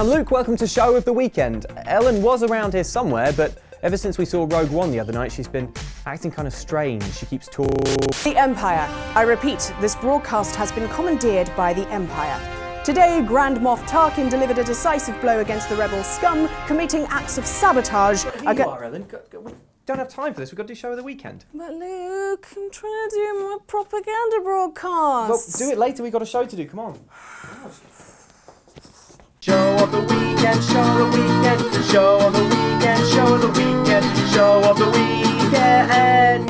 I'm Luke, welcome to Show of the Weekend. Ellen was around here somewhere, but ever since we saw Rogue One the other night, she's been acting kind of strange. She keeps talking. The Empire. I repeat, this broadcast has been commandeered by the Empire. Today, Grand Moff Tarkin delivered a decisive blow against the rebel scum, committing acts of sabotage. Here you are, Ellen. We don't have time for this. We've got to do Show of the Weekend. But Luke, I'm trying to do my propaganda broadcast. Well, do it later. We've got a show to do. Come on. Show of the weekend, show of the weekend, show of the weekend, show of the weekend, show of the weekend.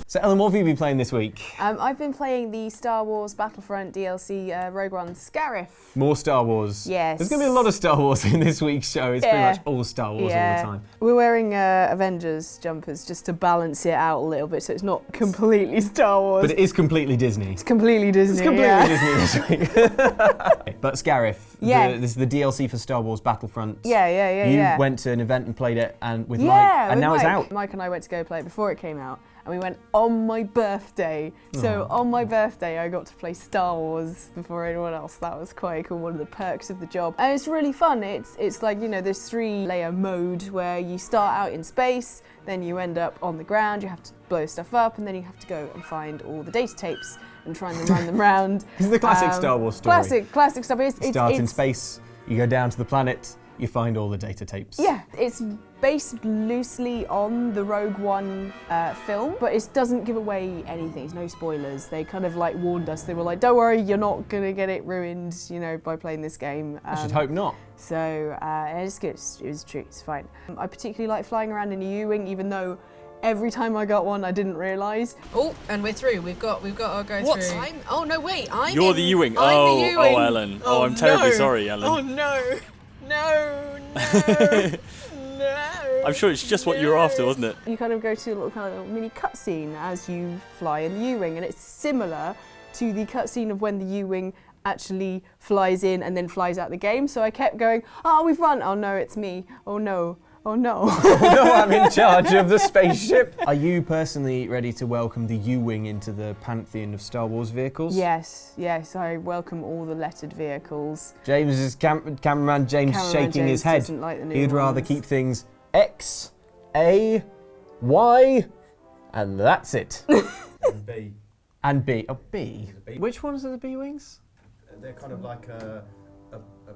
So Ellen, what have you been playing this week? I've been playing the Star Wars Battlefront DLC Rogue One Scarif. More Star Wars. Yes. There's going to be a lot of Star Wars in this week's show. It's pretty much all Star Wars all the time. We're wearing Avengers jumpers just to balance it out a little bit so it's not completely Star Wars. But it is completely Disney. It's completely Disney. It's completely Disney this week. But Scarif, this is the DLC for Star Wars Battlefront. Yeah. You went to an event and played it with Mike, and now it's out. Mike and I went to go play it before it came out. And we went on my birthday. So on my birthday, I got to play Star Wars before anyone else. That was quite cool, one of the perks of the job. And it's really fun. It's like, you know, this 3-layer mode where you start out in space, then you end up on the ground, you have to blow stuff up, and then you have to go and find all the data tapes and try and run them around. This is the classic Star Wars story. Classic stuff. You start in space, you go down to the planet, you find all the data tapes. Yeah, it's based loosely on the Rogue One film, but it doesn't give away anything. There's no spoilers. They kind of like warned us. They were like, don't worry, you're not gonna get it ruined, you know, by playing this game. I should hope not. So it's good. It was true. It's fine. I particularly like flying around in a U-wing, even though every time I got one, I didn't realise. Oh, and we're through. We've got our go through. Oh no, wait. You're the U-wing. I'm the U-wing. Oh, Ellen. Oh, I'm terribly sorry, Ellen. Oh no. No. I'm sure it's just what you were after, wasn't it? You kind of go to a little kind of mini cutscene as you fly in the U-wing, and it's similar to the cutscene of when the U-wing actually flies in and then flies out the game. So I kept going, oh, we've run. Oh no, it's me. Oh no. Oh no. Oh no, I'm in charge of the spaceship. Are you personally ready to welcome the U-wing into the pantheon of Star Wars vehicles? Yes, I welcome all the lettered vehicles. Cameraman James shaking his head. Doesn't like the new He'd rather ones. keep things X, A, Y, and that's it. And B. And B. Oh, B. Which ones are the B-wings? They're kind of like a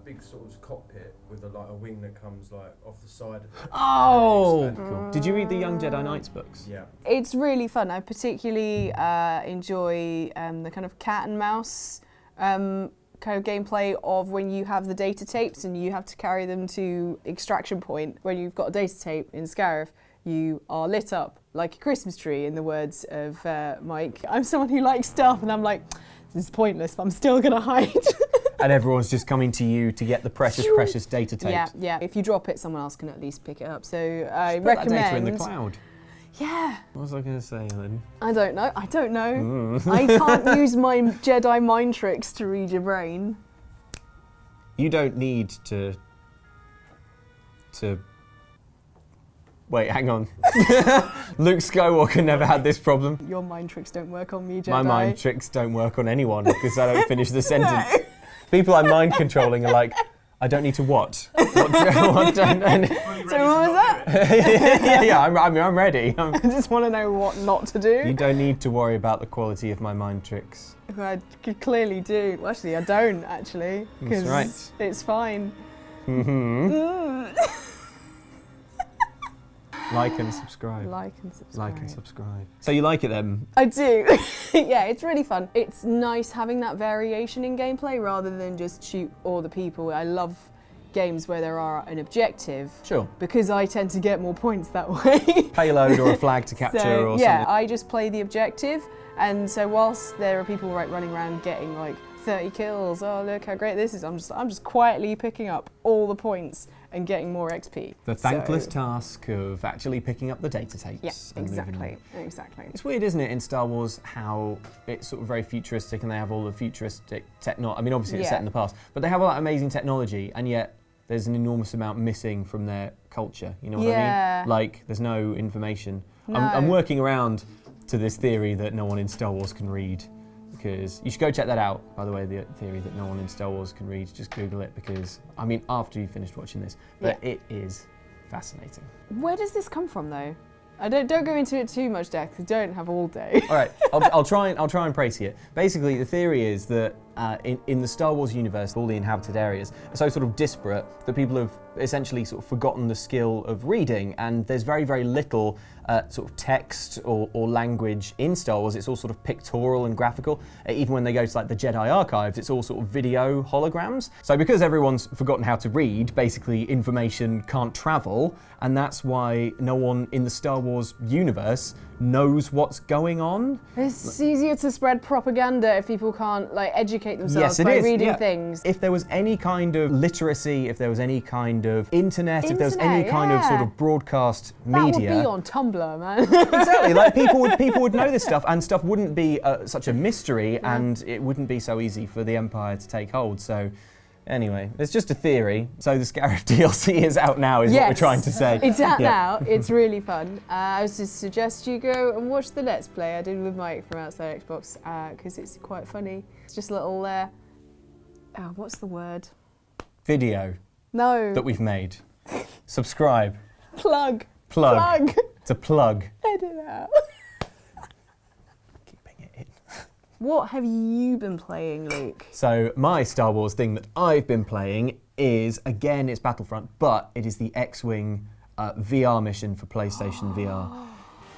big sort of cockpit with a wing that comes like off the side of it. Oh! Cool. Did you read the Young Jedi Knights books? Yeah. It's really fun. I particularly enjoy the kind of cat and mouse kind of gameplay of when you have the data tapes and you have to carry them to extraction point. When you've got a data tape in Scarif, you are lit up like a Christmas tree, in the words of Mike. I'm someone who likes stealth, and I'm like, this is pointless, but I'm still gonna hide. And everyone's just coming to you to get the precious data tapes. Yeah. If you drop it, someone else can at least pick it up. So I Put recommend. that data in the cloud. Yeah. What was I going to say, Ellen? I don't know. I can't use my Jedi mind tricks to read your brain. You don't need to. Wait, hang on. Luke Skywalker never had this problem. Your mind tricks don't work on me, Jedi. My mind tricks don't work on anyone because I don't finish the sentence. No. People I'm mind controlling are like, I don't need to what? What So what was that? yeah, I'm ready. I just want to know what not to do. You don't need to worry about the quality of my mind tricks. I clearly do. Well, actually, I don't, actually. That's right. It's fine. Like and subscribe. Like and subscribe. So you like it then? I do. Yeah, it's really fun. It's nice having that variation in gameplay rather than just shoot all the people. I love games where there are an objective. Sure. Because I tend to get more points that way. Payload or a flag to capture or something. Yeah, I just play the objective, and so whilst there are people running around getting like 30 kills, oh look how great this is, I'm just quietly picking up all the points and getting more XP. The thankless task of actually picking up the data tapes. Yeah, exactly. It's weird, isn't it, in Star Wars, how it's sort of very futuristic and they have all the futuristic technology. I mean, obviously it's set in the past, but they have all that amazing technology, and yet there's an enormous amount missing from their culture. You know what I mean? Like, there's no information. No. I'm working around to this theory that no one in Star Wars can read because you should go check that out. By the way, the theory that no one in Star Wars can read, just Google it, because, I mean, after you've finished watching this, but it is fascinating. Where does this come from, though? Don't go into it too much, Dex. We don't have all day. All right, I'll try and praise it. Basically, the theory is that in the Star Wars universe, all the inhabited areas are so sort of disparate that people have essentially sort of forgotten the skill of reading, and there's very, very little sort of text or language in Star Wars. It's all sort of pictorial and graphical. Even when they go to like the Jedi archives, it's all sort of video holograms. So because everyone's forgotten how to read, basically information can't travel, and that's why no one in the Star Wars universe knows what's going on. It's easier to spread propaganda if people can't like educate themselves by reading things. If there was any kind of literacy, if there was any kind of internet, if there was any kind of sort of broadcast media, that would be on Tumblr, man. Exactly, like people would know this stuff, and stuff wouldn't be such a mystery, and it wouldn't be so easy for the Empire to take hold. So. Anyway, it's just a theory. So the Scarif DLC is out now, is what we're trying to say. It's out now. It's really fun. I would just suggest you go and watch the Let's Play I did with Mike from Outside Xbox, because it's quite funny. It's just a little, what's the word? Video. No. That we've made. Subscribe. Plug. It's a plug. Edit out. What have you been playing, Luke? So my Star Wars thing that I've been playing is, again, it's Battlefront, but it is the X-Wing VR mission for PlayStation VR.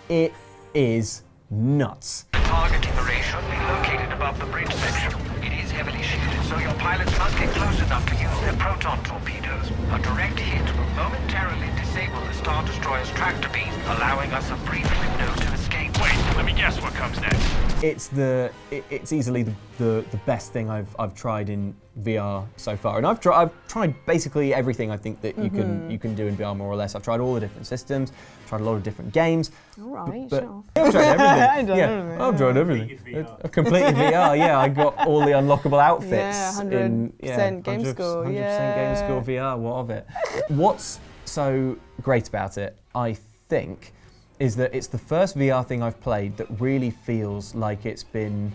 It is nuts. Target in the ray should be located above the bridge section. It is heavily shielded, so your pilots must get close enough to use their proton torpedoes. A direct hit will momentarily disable the Star Destroyer's tractor beam, allowing us a brief window to escape. Wait, let me guess what comes next. It's easily the best thing I've tried in VR so far, and I've tried basically everything I think that you can do in VR more or less. I've tried all the different systems, tried a lot of different games. All right, but sure. I've tried everything. I've tried everything. I've completed VR. Yeah, I got all the unlockable outfits. Yeah, 100% game score. 100% game score VR. What of it? What's so great about it, I think, is that it's the first VR thing I've played that really feels like it's been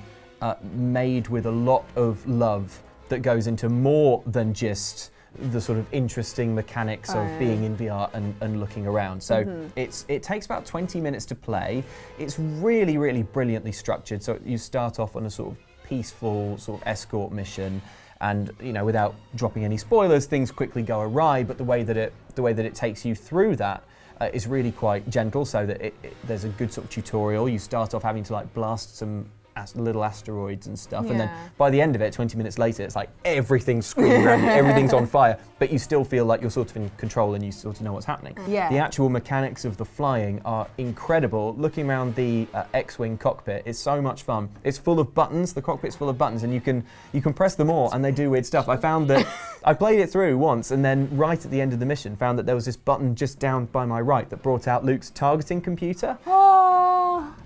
made with a lot of love that goes into more than just the sort of interesting mechanics of being in VR and looking around. So it takes about 20 minutes to play. It's really, really brilliantly structured. So you start off on a sort of peaceful sort of escort mission, and without dropping any spoilers, things quickly go awry. But the way that it takes you through that is really quite gentle, so that there's a good sort of tutorial. You start off having to like blast some little asteroids and stuff, and then by the end of it, 20 minutes later, it's like everything's screaming around you, everything's on fire, but you still feel like you're sort of in control and you sort of know what's happening. Yeah. The actual mechanics of the flying are incredible. Looking around the X-Wing cockpit is so much fun. It's full of buttons, the cockpit's full of buttons, and you can press them all and they do weird stuff. I found that I played it through once, and then right at the end of the mission, found that there was this button just down by my right that brought out Luke's targeting computer.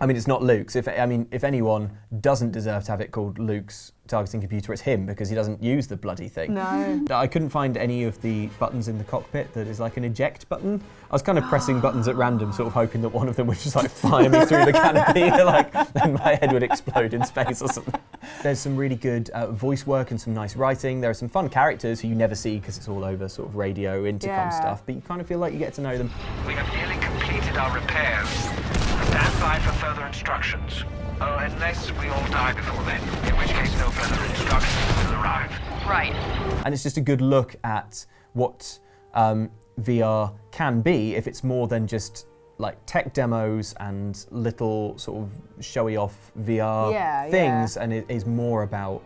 I mean, it's not Luke's. If anyone doesn't deserve to have it called Luke's targeting computer, it's him, because he doesn't use the bloody thing. No. I couldn't find any of the buttons in the cockpit that is like an eject button. I was kind of pressing buttons at random, sort of hoping that one of them would just like fire me through the canopy, like then my head would explode in space or something. There's some really good voice work and some nice writing. There are some fun characters who you never see because it's all over sort of radio, intercom stuff, but you kind of feel like you get to know them. We have nearly completed our repairs. Stand by for further instructions. Oh, unless we all die before then, in which case no further instructions will arrive. Right. And it's just a good look at what VR can be if it's more than just like tech demos and little sort of showy off VR things, and it is more about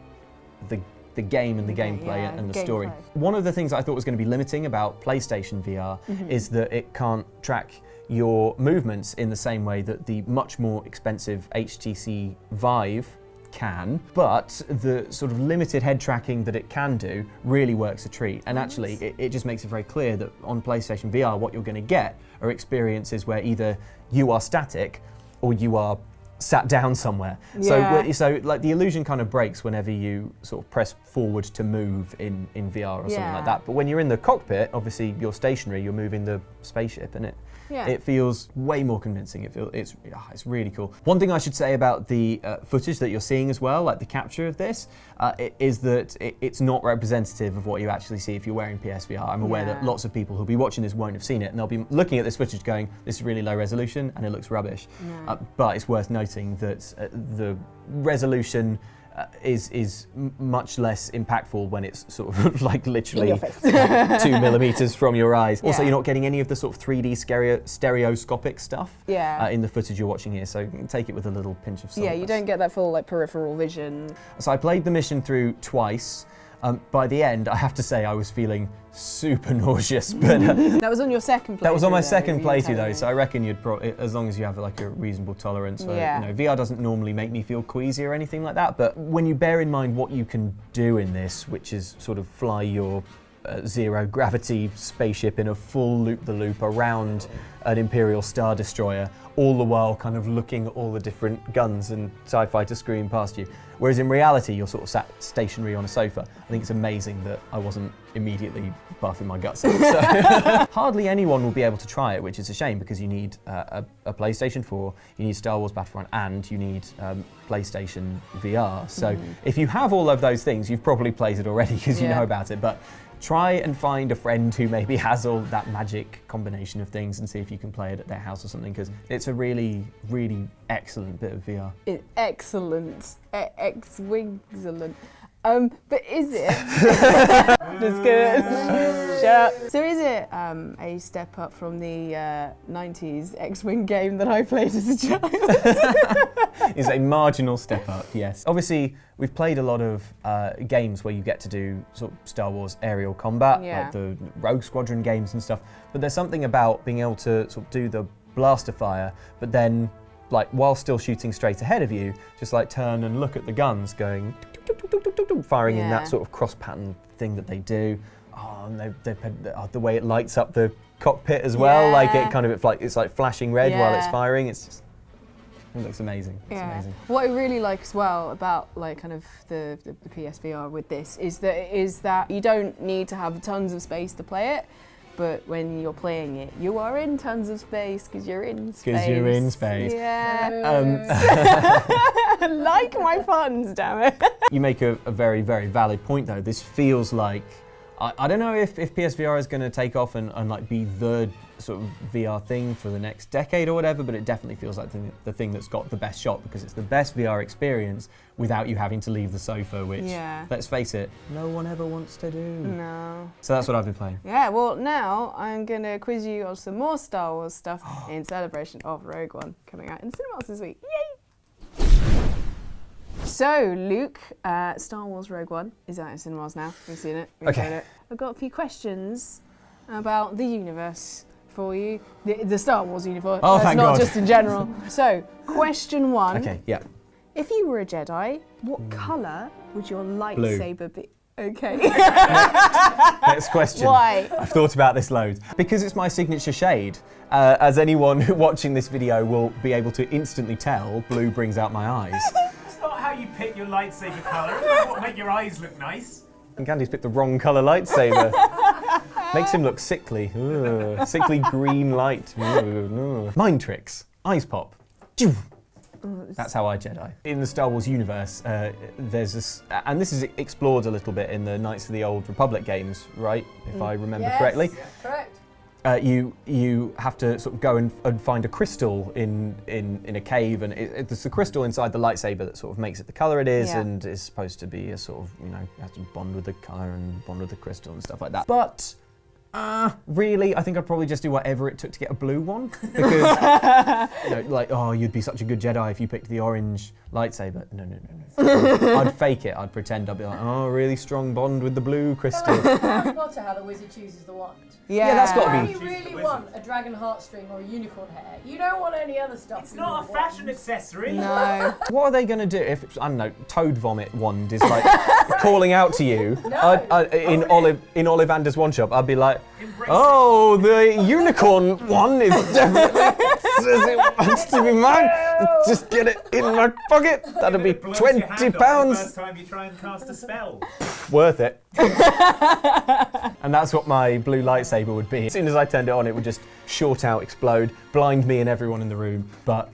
the game and the gameplay and the story. One of the things I thought was going to be limiting about PlayStation VR is that it can't track your movements in the same way that the much more expensive HTC Vive can, but the sort of limited head tracking that it can do really works a treat. And actually, it just makes it very clear that on PlayStation VR, what you're going to get are experiences where either you are static or you are sat down somewhere. So like the illusion kind of breaks whenever you sort of press forward to move in VR or something like that. But when you're in the cockpit, obviously you're stationary, you're moving the spaceship, and Yeah. It feels way more convincing. It's really cool. One thing I should say about the footage that you're seeing as well, like the capture of this, is that it's not representative of what you actually see if you're wearing PSVR. I'm aware that lots of people who'll be watching this won't have seen it, and they'll be looking at this footage going, this is really low resolution and it looks rubbish. But it's worth noting that the resolution is much less impactful when it's sort of like literally 2 millimeters from your eyes. Also, you're not getting any of the sort of 3D stereoscopic stuff in the footage you're watching here, so take it with a little pinch of salt. Yeah, you don't get that full like peripheral vision. So I played the mission through twice. By the end, I have to say I was feeling super nauseous, but that was on your second playthrough. That was on my second playthrough though, so I reckon you'd as long as you have like a reasonable tolerance. You know, VR doesn't normally make me feel queasy or anything like that, but when you bear in mind what you can do in this, which is sort of fly your zero gravity spaceship in a full loop-the-loop around an Imperial Star Destroyer, all the while kind of looking at all the different guns and TIE fighter screaming past you. Whereas in reality, you're sort of sat stationary on a sofa. I think it's amazing that I wasn't immediately buffing my guts out. So. Hardly anyone will be able to try it, which is a shame because you need a PlayStation 4, you need Star Wars Battlefront, and you need PlayStation VR. So if you have all of those things, you've probably played it already because you know about it. But try and find a friend who maybe has all that magic combination of things and see if you can play it at their house or something, because it's a really, really excellent bit of VR. Excellent. Excellent. But is it? Just kidding. Shut up. So is it a step up from the 90s X-Wing game that I played as a child? It's a marginal step up, yes. Obviously, we've played a lot of games where you get to do sort of Star Wars aerial combat, like the Rogue Squadron games and stuff, but there's something about being able to sort of do the blaster fire, but then like while still shooting straight ahead of you, just like turn and look at the guns going firing in that sort of cross pattern thing that they do. Oh, and they've had the way it lights up the cockpit as well, like it kind of it's like flashing red while it's firing. It's just, it looks amazing. It's amazing. What I really like as well about like kind of the PSVR with this is that you don't need to have tons of space to play it. But when you're playing it, you are in tons of space because you're in space. Because you're in space. Yeah. Like my puns, damn it. You make a very, very valid point though. This feels like, I don't know if PSVR is going to take off and like be the sort of VR thing for the next decade or whatever, but it definitely feels like the thing that's got the best shot because it's the best VR experience without you having to leave the sofa, which, let's face it, no one ever wants to do. No. So that's what I've been playing. Yeah, well now I'm going to quiz you on some more Star Wars stuff in celebration of Rogue One coming out in cinemas this week. Yay! So, Luke, Star Wars Rogue One is out in cinemas now. We've seen it. We've enjoyed it. I've got a few questions about the universe for you. The Star Wars universe. Oh, thank God. Not just in general. So, question one. Okay, yeah. If you were a Jedi, what colour would your lightsaber be? Okay. Next question. Why? I've thought about this loads. Because it's my signature shade. As anyone watching this video will be able to instantly tell, blue brings out my eyes. It's not how you pick your lightsaber colour. It's not what make your eyes look nice. And Candy's picked the wrong colour lightsaber. Makes him look sickly. Ugh. Sickly green light. Ugh. Mind tricks. Eyes pop. That's how I Jedi. In the Star Wars universe, there's this, and this is explored a little bit in the Knights of the Old Republic games, right? If I remember correctly. Yes, correct. You have to sort of go and find a crystal in a cave, and it's the crystal inside the lightsaber that sort of makes it the colour it is, and is supposed to be a sort of, you have to bond with the colour and bond with the crystal and stuff like that. But really, I think I'd probably just do whatever it took to get a blue one, because like, oh, you'd be such a good Jedi if you picked the orange lightsaber. No. I'd fake it. I'd pretend I'd be like, oh, really strong bond with the blue crystal. Harry Potter, how the wizard chooses the wand. Yeah, that's got to be. You really want a dragon heartstring or a unicorn hair. You don't want any other stuff. It's not a fashion accessory. No. What are they going to do if, I don't know, Toad Vomit wand is like calling out to you? In Ollivander's one shop, I'd be like, oh, the unicorn one is definitely says it wants to be mine. Just get it in my pocket. That'll be £20. First time you try and cast a spell. Worth it. And that's what my blue lightsaber would be. As soon as I turned it on, it would just short out, explode, blind me and everyone in the room. But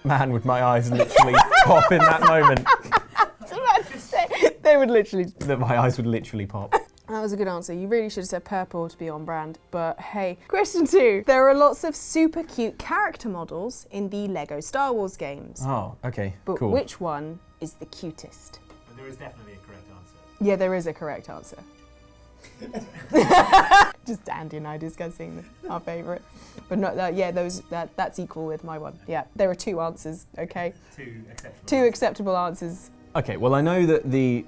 man, would my eyes literally pop in that moment. I was about to say, they would literally... That my eyes would literally pop. That was a good answer. You really should have said purple to be on brand. But hey, question 2. There are lots of super cute character models in the Lego Star Wars games. Oh, okay, But cool. which one is the cutest? There is definitely a correct answer. Yeah, there is a correct answer. Just Andy and I discussing our favourite. But not that. Yeah, that's equal with my one. Yeah, there are 2 answers. Okay. 2 acceptable answers. Okay, well I know that the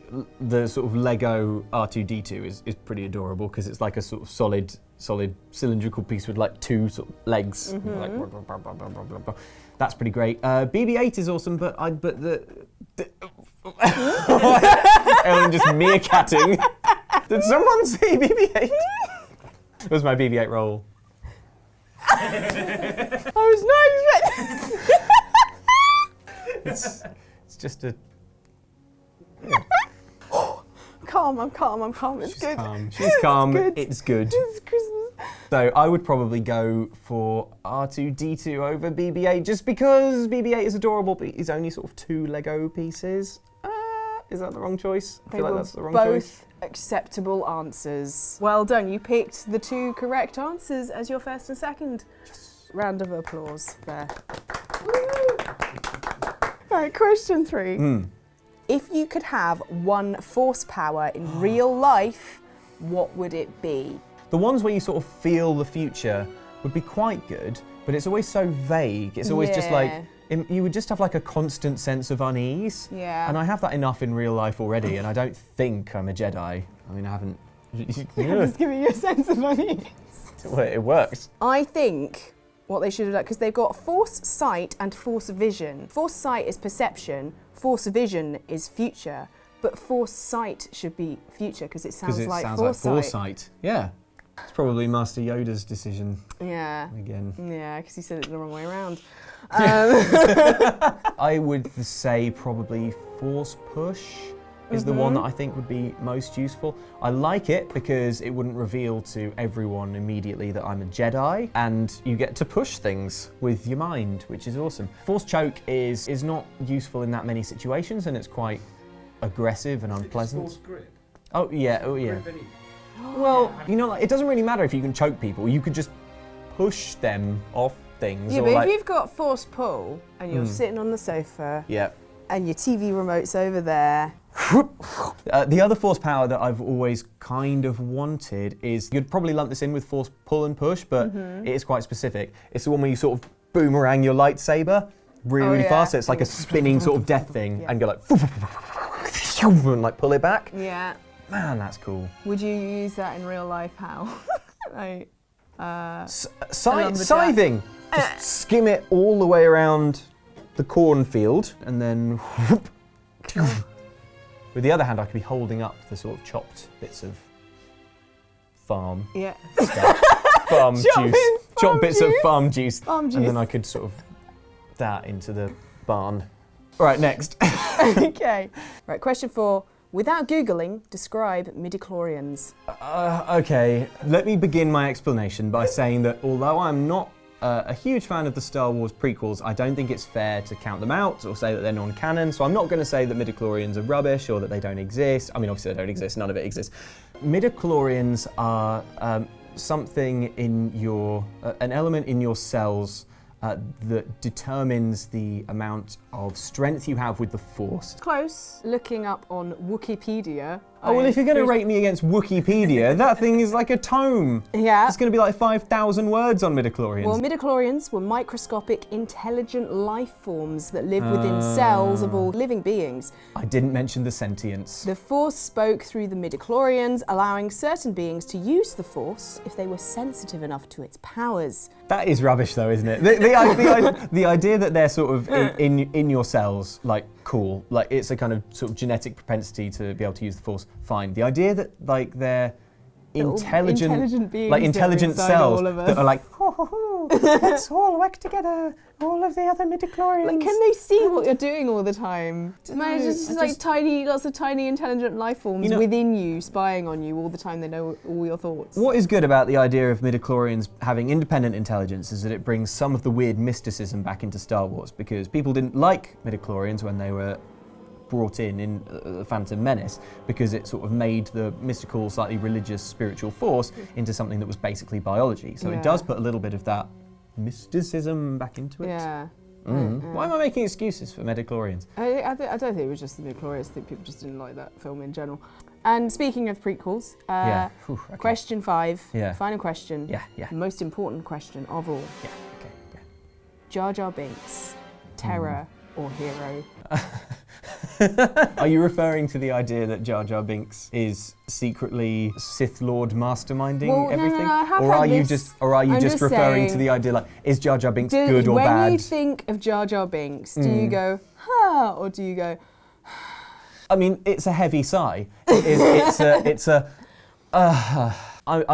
sort of Lego R2-D2 is pretty adorable because it's like a sort of solid cylindrical piece with like 2 sort of legs. Like, blah, blah, blah, blah, blah, blah, blah. That's pretty great. BB-8 is awesome, but the Ellen just meerkatting. Did someone say BB-8? It was my BB-8 roll. I was not expecting. It's just a. Calm, I'm calm. It's good. She's calm. Good. It's good. It's Christmas. So I would probably go for R2-D2 over BB-8 just because BB-8 is adorable, but it's only sort of 2 Lego pieces. Is that the wrong choice? I feel like that's the wrong choice. Both acceptable answers. Well done. You picked the 2 correct answers as your first and second. Yes. Round of applause there. All right, question 3. If you could have one force power in real life, what would it be? The ones where you sort of feel the future would be quite good, but it's always so vague. It's always just like, you would just have like a constant sense of unease. Yeah. And I have that enough in real life already, and I don't think I'm a Jedi. I mean, I haven't. I'm just giving you a sense of unease. Well, it works. I think what they should have done, because they've got force sight and force vision. Force sight is perception, force vision is future, but force sight should be future because it sounds like foresight. Yeah. It's probably Master Yoda's decision. Yeah. Again. Yeah, because he said it the wrong way around. I would say probably force push is the one that I think would be most useful. I like it because it wouldn't reveal to everyone immediately that I'm a Jedi, and you get to push things with your mind, which is awesome. Force choke is not useful in that many situations, and it's quite aggressive and unpleasant. Force grip? Oh yeah. Grip any- Well, you know, it doesn't really matter if you can choke people. You could just push them off things. Yeah, or but like, if you've got force pull and you're sitting on the sofa and your TV remote's over there. The other force power that I've always kind of wanted is, you'd probably lump this in with force pull and push, but it is quite specific. It's the one where you sort of boomerang your lightsaber really fast. So it's like a spinning sort of death thing and go like, and like pull it back. Yeah. Man, that's cool. Would you use that in real life? How? Like, scything. Just skim it all the way around the cornfield and then with the other hand I could be holding up the sort of chopped bits of farm stuff. Farm juice. Chopped bits of farm juice. And then I could sort of that into the barn. All right, next. Okay. Right, question 4. Without Googling, describe midichlorians. Okay, let me begin my explanation by saying that although I'm not a huge fan of the Star Wars prequels, I don't think it's fair to count them out or say that they're non-canon, so I'm not going to say that midichlorians are rubbish or that they don't exist. I mean, obviously they don't exist, none of it exists. Midichlorians are something in your, an element in your cells that determines the amount of strength you have with the Force. Close. Looking up on Wikipedia. Oh, well, if you're going to rate me against Wikipedia, that thing is like a tome. Yeah. It's going to be like 5,000 words on midichlorians. Well, midichlorians were microscopic, intelligent life forms that live within cells of all living beings. I didn't mention the sentience. The Force spoke through the midichlorians, allowing certain beings to use the Force if they were sensitive enough to its powers. That is rubbish, though, isn't it? The idea that they're sort of in your cells, like, cool. Like, it's a kind of sort of genetic propensity to be able to use the Force, fine. The idea that, like, they're intelligent beings, like, intelligent cells that are like, ho, ho, ho, go. Let's all work together. All of the other midichlorians. Like, can they see what you're doing all the time? Man, it's just like lots of tiny intelligent life forms within you, spying on you all the time. They know all your thoughts. What is good about the idea of midichlorians having independent intelligence is that it brings some of the weird mysticism back into Star Wars, because people didn't like midichlorians when they were brought in The Phantom Menace, because it sort of made the mystical, slightly religious, spiritual force into something that was basically biology. So it does put a little bit of that mysticism back into it. Yeah. Why am I making excuses for midichlorians? I don't think it was just the midichlorians. I think people just didn't like that film in general. And speaking of prequels, question 5, final question, most important question of all. Jar Jar Binks, terror or hero? Are you referring to the idea that Jar Jar Binks is secretly Sith Lord masterminding everything? No, or are you just referring to the idea, like, is Jar Jar Binks good or bad? When you think of Jar Jar Binks, do you go, huh, or do you go... I mean, it's a heavy sigh. I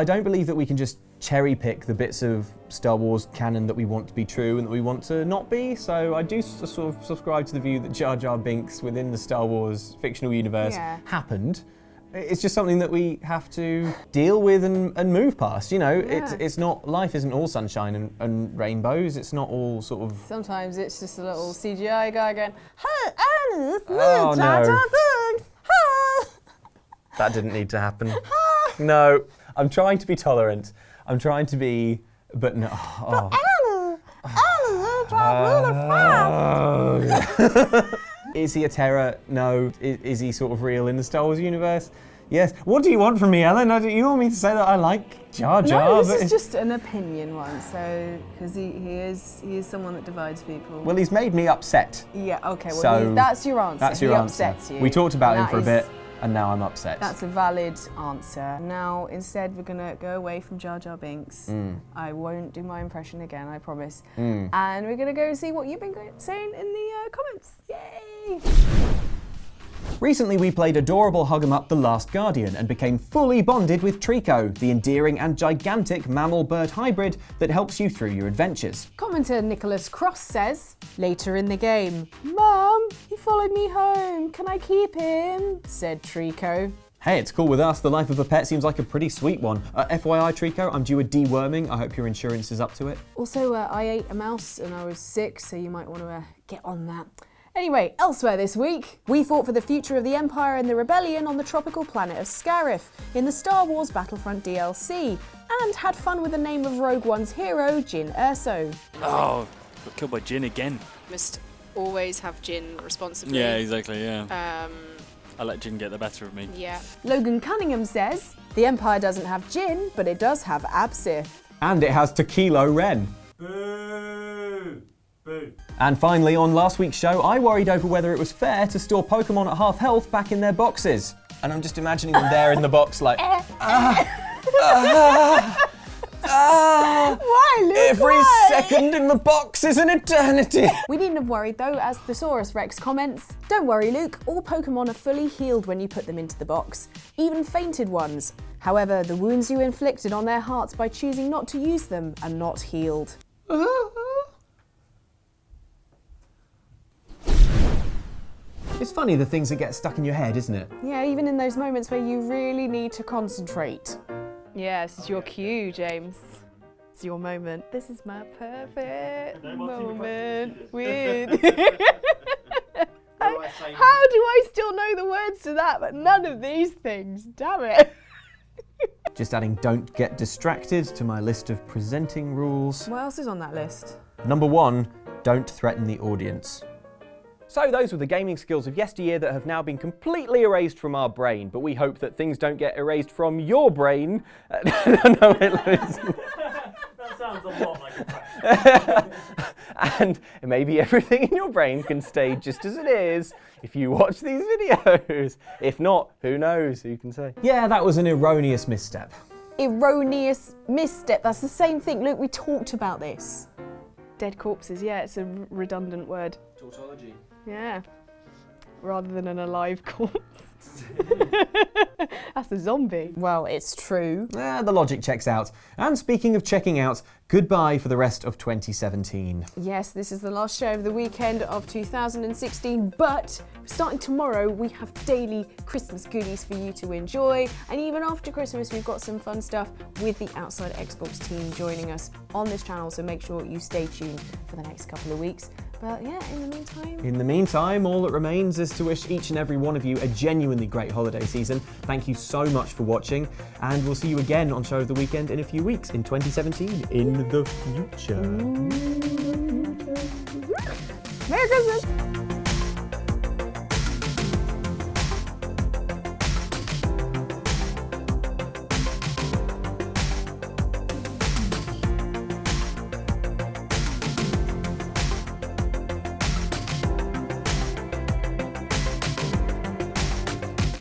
don't believe that we can just cherry pick the bits of Star Wars canon that we want to be true and that we want to not be. So I do sort of subscribe to the view that Jar Jar Binks within the Star Wars fictional universe happened. It's just something that we have to deal with and move past. You know, it's not, life isn't all sunshine and rainbows. It's not all sort of... Sometimes it's just a little CGI guy going, "Hey, Alice, oh, Jar Jar no. Binks, ha!" That didn't need to happen. No, I'm trying to be tolerant. I'm trying to be, but no. Oh. Is he a terror? No. Is he sort of real in the Star Wars universe? Yes. What do you want from me, Ellen? You want me to say that I like Jar Jar? No, this is just an opinion one. So, because he is someone that divides people. Well, he's made me upset. Yeah. Okay. Well, so that's your answer. That's your answer. Upsets you. We talked about him for a bit. And now I'm upset. That's a valid answer. Now, instead, we're going to go away from Jar Jar Binks. I won't do my impression again, I promise. And we're going to go see what you've been saying in the comments. Yay! Recently, we played adorable Hug 'em Up The Last Guardian and became fully bonded with Treecko, the endearing and gigantic mammal-bird hybrid that helps you through your adventures. Commenter Nicholas Cross says, later in the game, "Mum, he followed me home. Can I keep him?" said Treecko. Hey, it's cool with us. The life of a pet seems like a pretty sweet one. FYI, Treecko, I'm due a deworming. I hope your insurance is up to it. Also, I ate a mouse and I was sick, so you might want to get on that. Anyway, elsewhere this week, we fought for the future of the Empire and the Rebellion on the tropical planet of Scarif in the Star Wars Battlefront DLC, and had fun with the name of Rogue One's hero, Jyn Erso. Oh, got killed by Jyn again. Must always have Jyn responsibly. Yeah, exactly, yeah. I let Jyn get the better of me. Yeah. Logan Cunningham says, the Empire doesn't have Jyn, but it does have Absith. And it has Tequila Ren. Boo! Boo. And finally, on last week's show, I worried over whether it was fair to store Pokemon at half health back in their boxes. And I'm just imagining them there in the box like, Why, Luke? every second in the box is an eternity. We needn't have worried though, as Thesaurus Rex comments, "Don't worry, Luke, all Pokemon are fully healed when you put them into the box, even fainted ones. However, the wounds you inflicted on their hearts by choosing not to use them are not healed." It's funny the things that get stuck in your head, isn't it? Yeah, even in those moments where you really need to concentrate. Yeah, this is your cue, James. It's your moment. This is my perfect moment with... How do I still know the words to that, but none of these things? Damn it. Just adding don't get distracted to my list of presenting rules. What else is on that list? Number 1, don't threaten the audience. So those were the gaming skills of yesteryear that have now been completely erased from our brain, but we hope that things don't get erased from your brain. No, that sounds a lot like a prank. And maybe everything in your brain can stay just as it is if you watch these videos. If not, who knows, who can say? Yeah, that was an erroneous misstep. Erroneous misstep, that's the same thing. Look, we talked about this. Dead corpses, yeah, it's a redundant word. Tautology. Yeah, rather than an alive corpse. That's That's a zombie. Well, it's true. The logic checks out. And speaking of checking out, goodbye for the rest of 2017. Yes, this is the last show of the weekend of 2016, but starting tomorrow, we have daily Christmas goodies for you to enjoy. And even after Christmas, we've got some fun stuff with the Outside Xbox team joining us on this channel, so make sure you stay tuned for the next couple of weeks. But yeah, in the meantime, all that remains is to wish each and every one of you a genuinely great holiday season. Thank you so much for watching, and we'll see you again on Show of the Weekend in a few weeks in 2017 in the future. Merry Christmas!